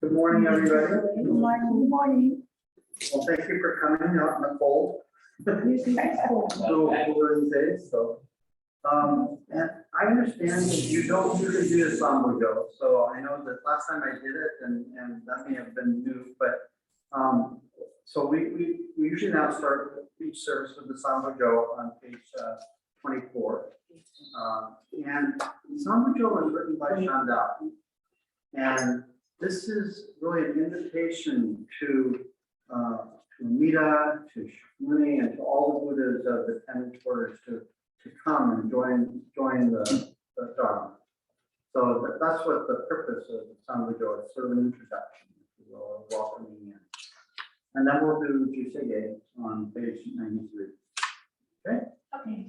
Good morning, everybody. Good morning. Good morning. Well, thank you for coming out in the cold. So cooler these days, so. And I understand that you don't usually do the Samba Joe, so I know that last time I did it and that may have been new, but so we usually now start each service with the Samba Joe on page 24. And Samba Joe was written by Chandal. And this is really an invitation to Amida, to Shmuni, and to all the Buddhas of the 10 quarters to come and join the Dharma. So that's what the purpose of the Sangha-jo is, sort of an introduction, if you will, welcoming in. And then we'll do Jisege on page 93. Okay? Okay.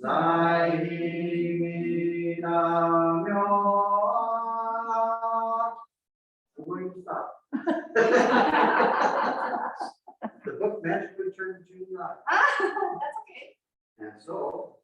Zai That's okay. And so.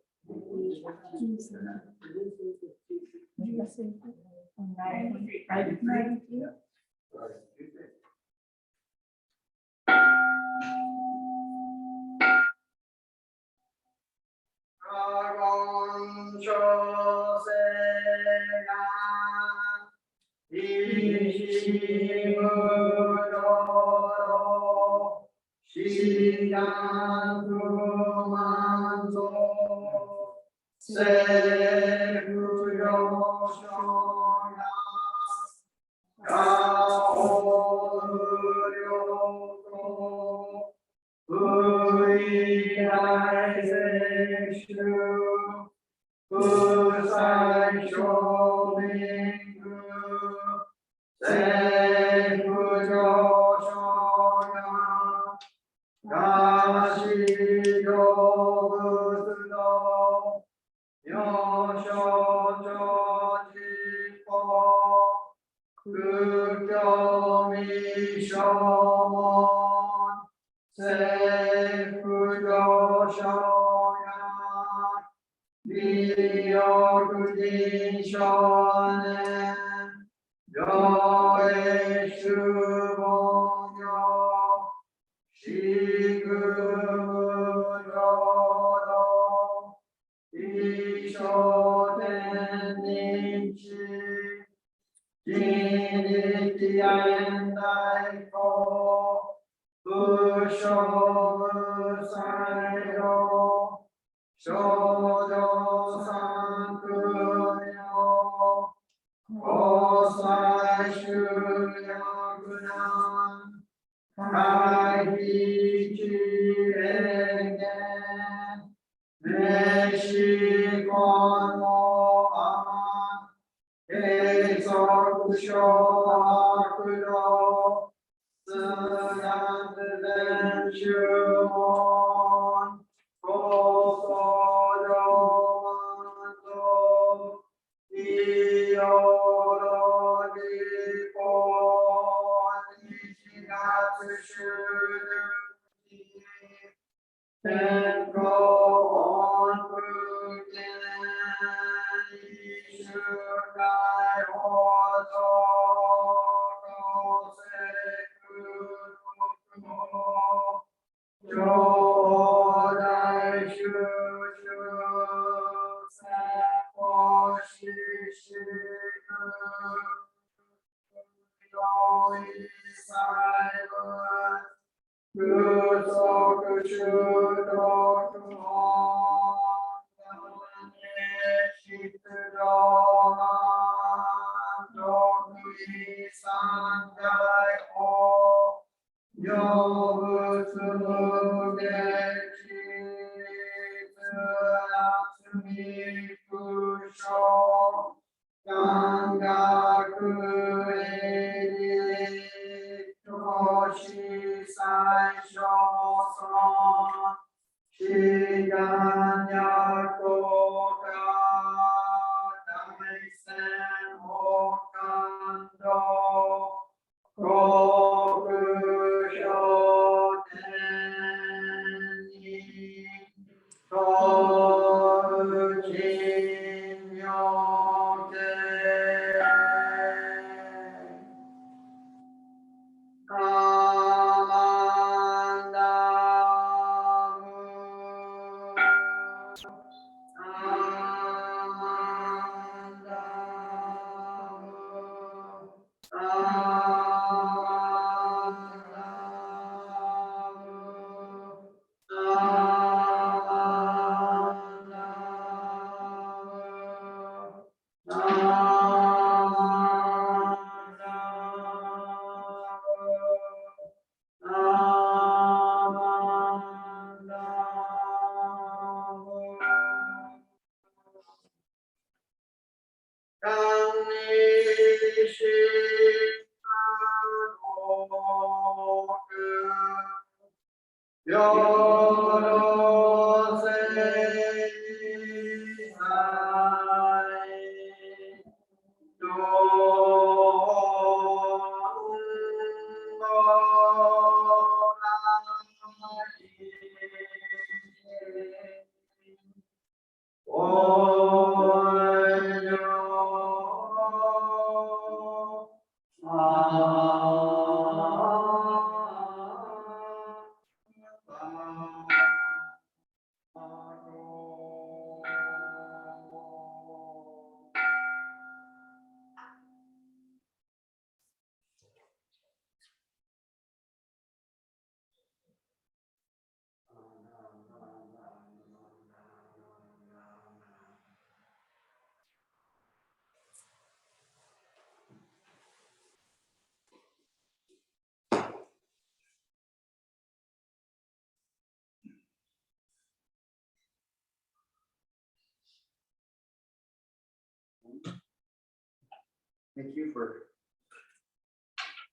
Thank you for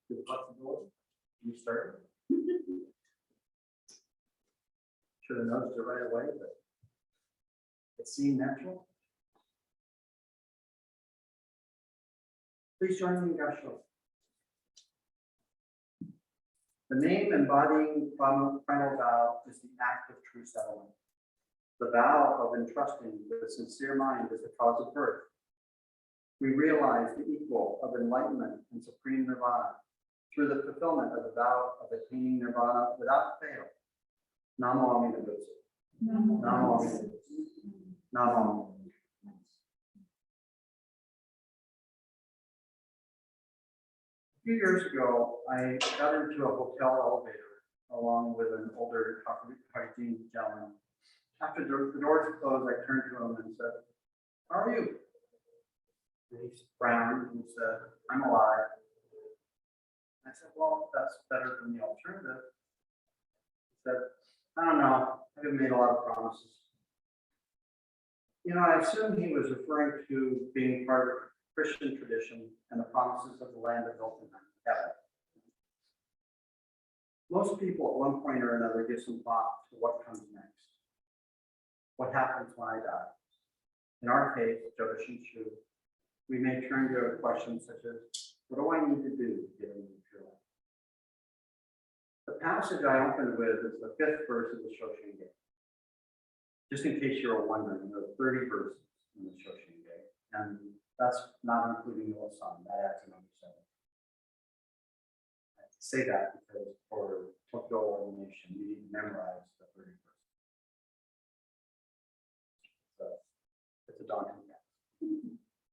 the flexibility. You started. Should have noticed it right away, but it seemed natural. Please join me in Gasho. The name embodying final vow is the act of true settlement. The vow of entrusting with a sincere mind is the cause of birth. We realize the equal of enlightenment and supreme nirvana through the fulfillment of the vow of attaining nirvana without fail. Namo Amida Butsu. Namo Amida Butsu. Namo. A few years ago, I got into a hotel elevator along with an older hygiene gentleman. After the doors closed, I turned to him and said, "How are you?" And he frowned and said, "I'm alive." I said, "Well, that's better than the alternative." He said, "I don't know. I haven't made a lot of promises." I assumed he was referring to being part of the Christian tradition and the promises of the land of milk and heaven. Most people at one point or another give some thought to what comes next. What happens when I die? In our case, Jodo Shinshu, we may turn to a question such as, what do I need to do to get into the pure life? The passage I opened with is the 5th verse of the Shoshinge. Just in case you were wondering, there are 30 verses in the Shoshinge, and that's not including the Osan, that adds another 7. I say that because for Tokyo ordination, you need to memorize the 30 verses. So it's a daunting task.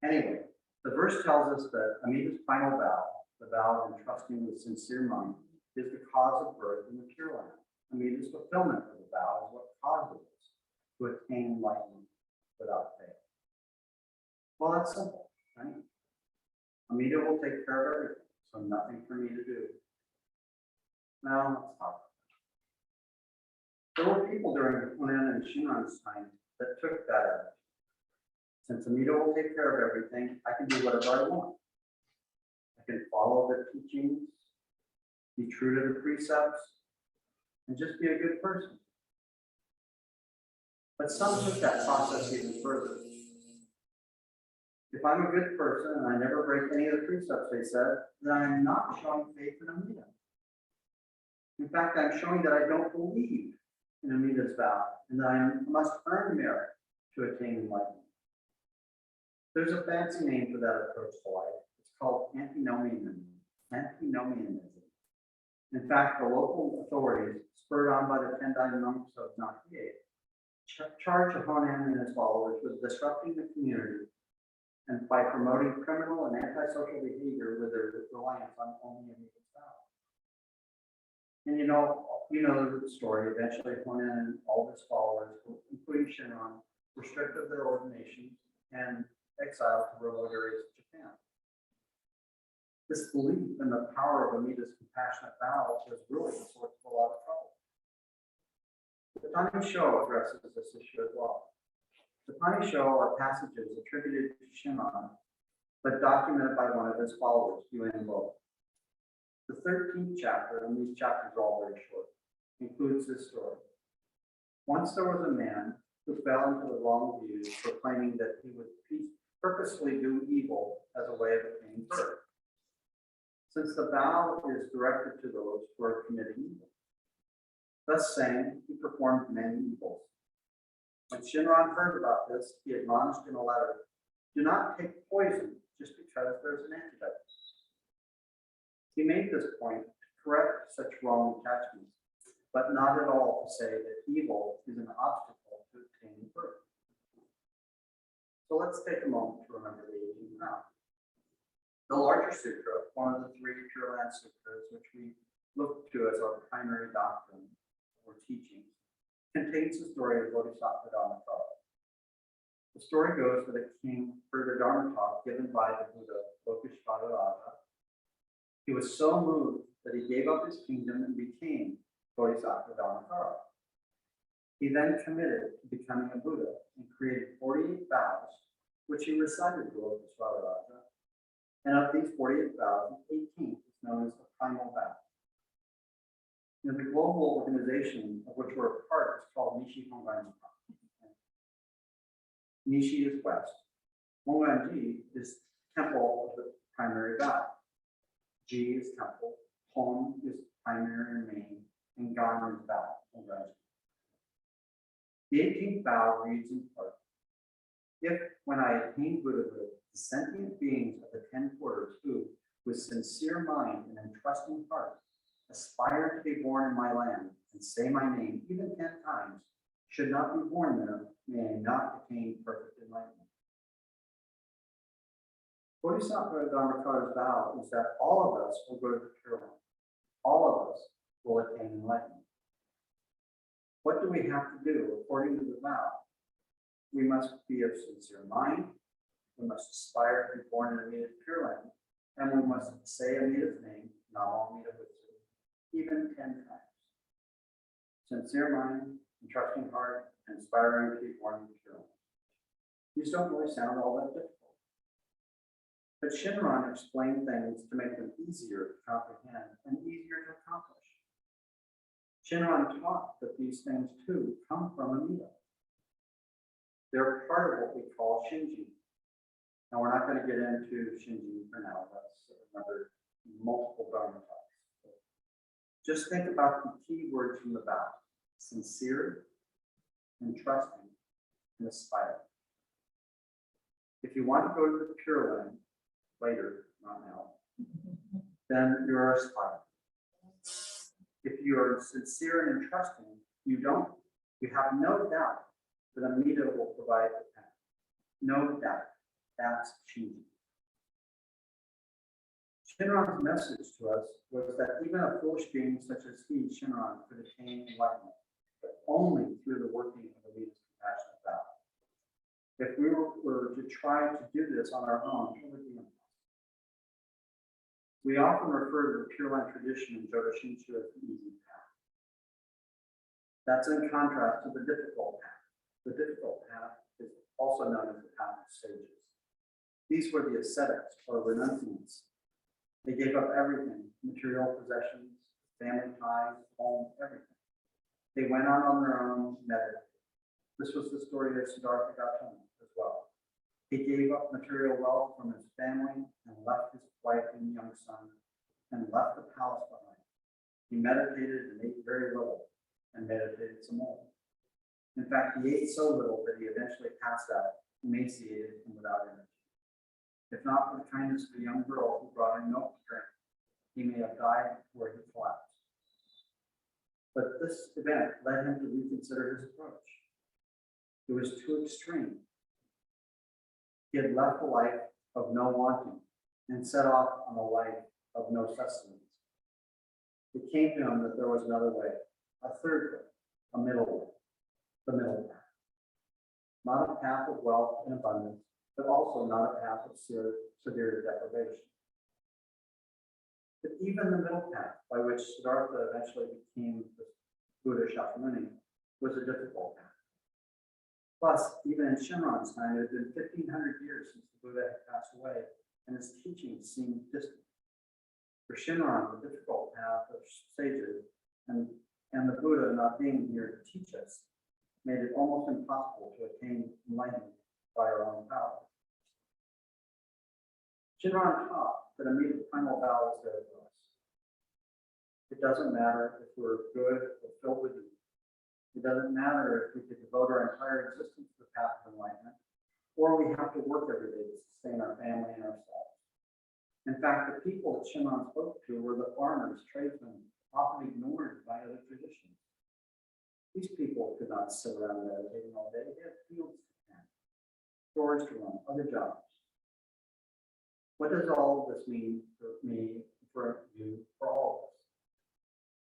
Anyway, the verse tells us that Amida's final vow, the vow of entrusting with sincere mind, is the cause of birth in the Pure Land. Amida's fulfillment of the vow is what causes us to attain enlightenment without fail. Well, that's simple, right? Amida will take care of everything, so nothing for me to do. Now, let's talk. There were people during Honan and Shinran's time that took that out. Since Amida will take care of everything, I can do whatever I want. I can follow the teachings, be true to the precepts, and just be a good person. But some took that process even further. If I'm a good person and I never break any of the precepts they said, then I'm not showing faith in Amida. In fact, I'm showing that I don't believe in Amida's vow and that I must earn merit to attain enlightenment. There's a fancy name for that approach to life. It's called antinomianism. In fact, the local authorities, spurred on by the Tendai monks of Nakie, charged Honan and his followers with disrupting the community and by promoting criminal and antisocial behavior with their reliance on only Amida's vow. And you know the story. Eventually, Honan and all of his followers, including Shinran, were stripped of their ordinations and exiled to remote areas of Japan. This belief in the power of Amida's compassionate vow was really the source of a lot of trouble. The Tani Sho addresses this issue as well. The Tani Sho are passages attributed to Shinran, but documented by one of his followers, Yuan Bo. The 13th chapter, and these chapters are all very short, includes this story. Once there was a man who fell into the wrong views, proclaiming that he would purposely do evil as a way of attaining birth. Since the vow is directed to those who are committing evil. Thus saying, he performed many evils. When Shinran heard about this, he admonished in a letter, "Do not take poison just because there's an antidote." He made this point to correct such wrong attachments, but not at all to say that evil is an obstacle to attaining birth. So let's take a moment to remember the 18th vow. The larger sutra, one of the 3 Pure Land sutras, which we look to as our primary doctrine or teaching, contains the story of Bodhisattva Dharmakara. The story goes that a king heard a Dharma talk given by the Buddha, Lokeshvara. He was so moved that he gave up his kingdom and became Bodhisattva Dharmakara. He then committed to becoming a Buddha and created 48 vows, which he recited to Lokeshvara And of these 48 vows, the 18th is known as the primal vow. And the global organization of which we're a part is called Nishi Hongan. Nishi is west. Hongan-ji is temple of the primary vow. Ji is temple. Hon is primary and main. And Gan is vow. Hongan-ji. The 18th vow reads in part: if, when I attain Buddhahood, the sentient beings of the 10 quarters who, with sincere mind and entrusting heart, aspire to be born in my land and say my name even 10 times, should not be born there, may I not attain perfect enlightenment. Bodhisattva Dharmakara's vow is that all of us will go to the Pure Land. All of us will attain enlightenment. What do we have to do according to the vow? We must be of sincere mind, we must aspire to be born in a native Pure Land, and we must say a native name, Namo Amida Butsu, even 10 times. Sincere mind, and trusting heart, and aspiring to be born in the Pure Land. These don't really sound all that difficult. But Shinran explained things to make them easier to comprehend and easier to accomplish. Shinran taught that these things too come from Amida. They're part of what we call Shinji. Now, we're not going to get into Shinji for now. That's another multiple Dharma talks. Just think about the key words from the vow: sincere, and trusting, and aspiring. If you want to go to the Pure Land later, not now, then you're aspiring. If you are sincere and trusting, you have no doubt that Amida will provide the path. No doubt. That's Shinji. Shinran's message to us was that even a foolish being such as he, Shinran, could attain enlightenment, but only through the working of Amida's compassionate vow. If we were to try to do this on our own, it would be impossible. We often refer to the Pure Land tradition in Jodo Shinshu as the easy path. That's in contrast to the difficult path. The difficult path is also known as the path of sages. These were the ascetics or renunciants. They gave up everything: material possessions, family ties, home, everything. They went on their own, meditated. This was the story of Siddhartha Gautama as well. He gave up material wealth from his family and left his wife and young son and left the palace behind. He meditated and ate very little and meditated some more. In fact, he ate so little that he eventually passed out, emaciated and without energy. If not for the kindness of a young girl who brought him milk to drink, he may have died where he collapsed. But this event led him to reconsider his approach. It was too extreme. He had left a life of no wanting and set off on a life of no sustenance. It came to him that there was another way, a third way, a middle way, the middle path. Not a path of wealth and abundance, but also not a path of severe deprivation. But even the middle path, by which Siddhartha eventually became the Buddha Shakyamuni, was a difficult path. Plus, even in Shinran's time, it had been 1,500 years since the Buddha had passed away, and his teachings seemed distant. For Shinran, the difficult path of sages and the Buddha not being here to teach us made it almost impossible to attain enlightenment by our own power. Shinran taught that Amida's primal vow is there for us. It doesn't matter if we're good or filled with evil. It doesn't matter if we could devote our entire existence to the path of enlightenment, or we have to work every day to sustain our family and ourselves. In fact, the people that Shinran spoke to were the farmers, tradesmen, often ignored by other traditions. These people could not sit around meditating all day. They had fields to tend, stores to run, other jobs. What does all of this mean for me, for you, for all of us?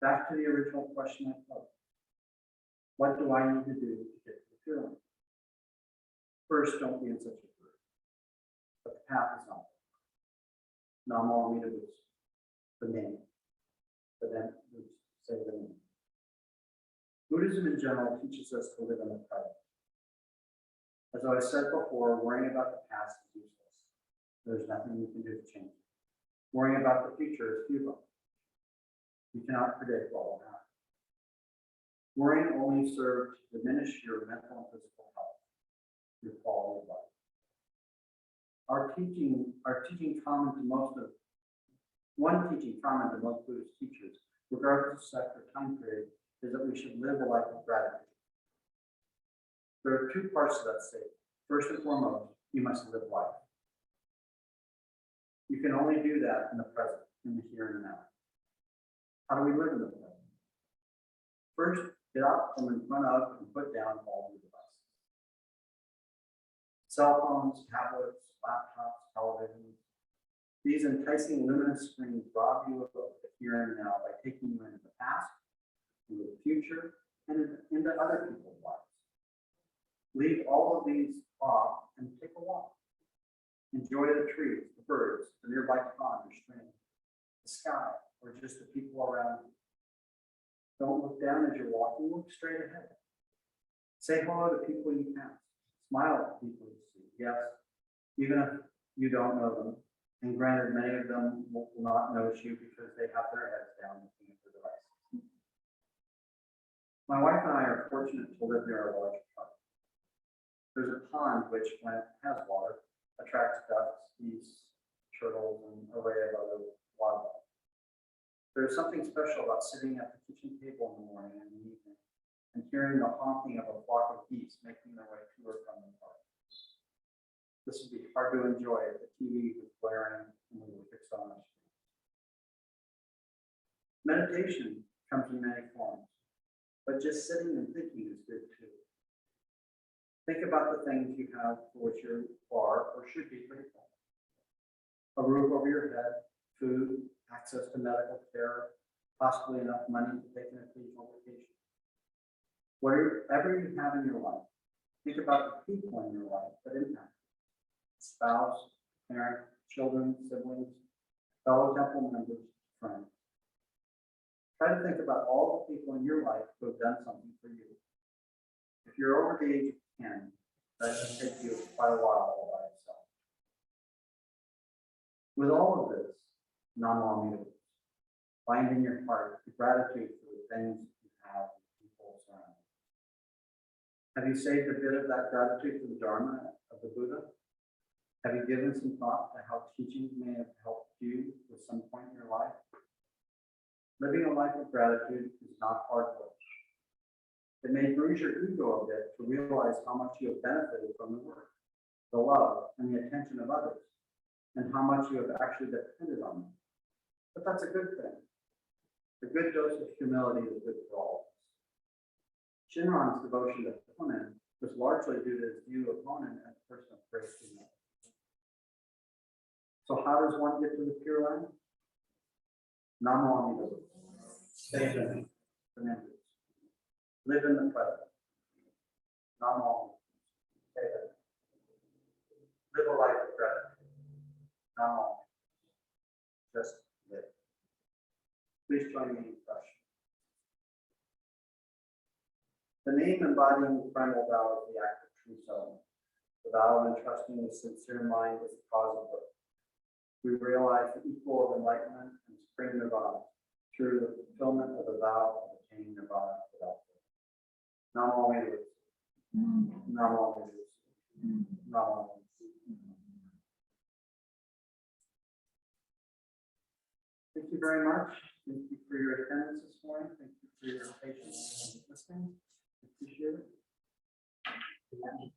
Back to the original question I posed. What do I need to do to get to the Pure Land? First, don't be in such a hurry. But the path is not there. Namo Amida Butsu, the name. But then say the name. Buddhism in general teaches us to live in the present. As I said before, worrying about the past is useless. There's nothing you can do to change it. Worrying about the future is futile. You cannot predict what will happen. Worrying only serves to diminish your mental and physical health, your quality of life. One teaching common to most Buddhist teachers, regardless of sect or time period, is that we should live a life of gratitude. There are two parts to that statement. First and foremost, you must live life. You can only do that in the present, in the here and now. How do we live in the present? First, get out from in front of and put down all your devices. Cell phones, tablets, laptops, televisions. These enticing luminous screens rob you of the here and now by taking you into the past, into the future, and into other people's lives. Leave all of these off and take a walk. Enjoy the trees, the birds, the nearby pond or stream, the sky, or just the people around you. Don't look down as you're walking, look straight ahead. Say hello to people you pass. Smile at people you see. Yes, even if you don't know them. And granted, many of them will not notice you because they have their heads down looking at their devices. My wife and I are fortunate to live near a large park. There's a pond which, when it has water, attracts ducks, geese, turtles, and an array of other wildlife. There's something special about sitting at the kitchen table in the morning and the evening and hearing the honking of a flock of geese making their way to or from the park. This would be hard to enjoy if the TV was blaring and we were fixed on our screen. Meditation comes in many forms, but just sitting and thinking is good too. Think about the things you have for which you are or should be grateful. A roof over your head, food, access to medical care, possibly enough money to take an occasional vacation. Whatever you have in your life, think about the people in your life that impact you. Spouse, parent, children, siblings, fellow temple members, friends. Try to think about all the people in your life who have done something for you. If you're over the age of 10, that should take you quite a while all by itself. With all of this, non-long, find in your heart the gratitude for the things you have and people around you. Have you saved a bit of that gratitude for the Dharma of the Buddha? Have you given some thought to how teachings may have helped you at some point in your life? Living a life of gratitude is not hard work. It may bruise your ego a bit to realize how much you have benefited from the work, the love, and the attention of others, and how much you have actually depended on them. But that's a good thing. A good dose of humility is good for all of us. Shinran's devotion to Honen was largely due to his view of Honen as a person of great humility. So how does one get to the Pure Land? Namo Amida. Stay in the memories. Live in the present. Namo. Stay there. Live a life of gratitude. Namo. Just live. Please join me in question. The name embodying the primal vow is the act of true settlement. The vow of entrusting the sincere mind is the cause of birth. We realize the equal of enlightenment and supreme nirvana through the fulfillment of the vow of attaining nirvana without faith. Namo Amida. Namo Amida. Namo Amida. Thank you very much. Thank you for your attendance this morning. Thank you for your patience and listening. Appreciate it.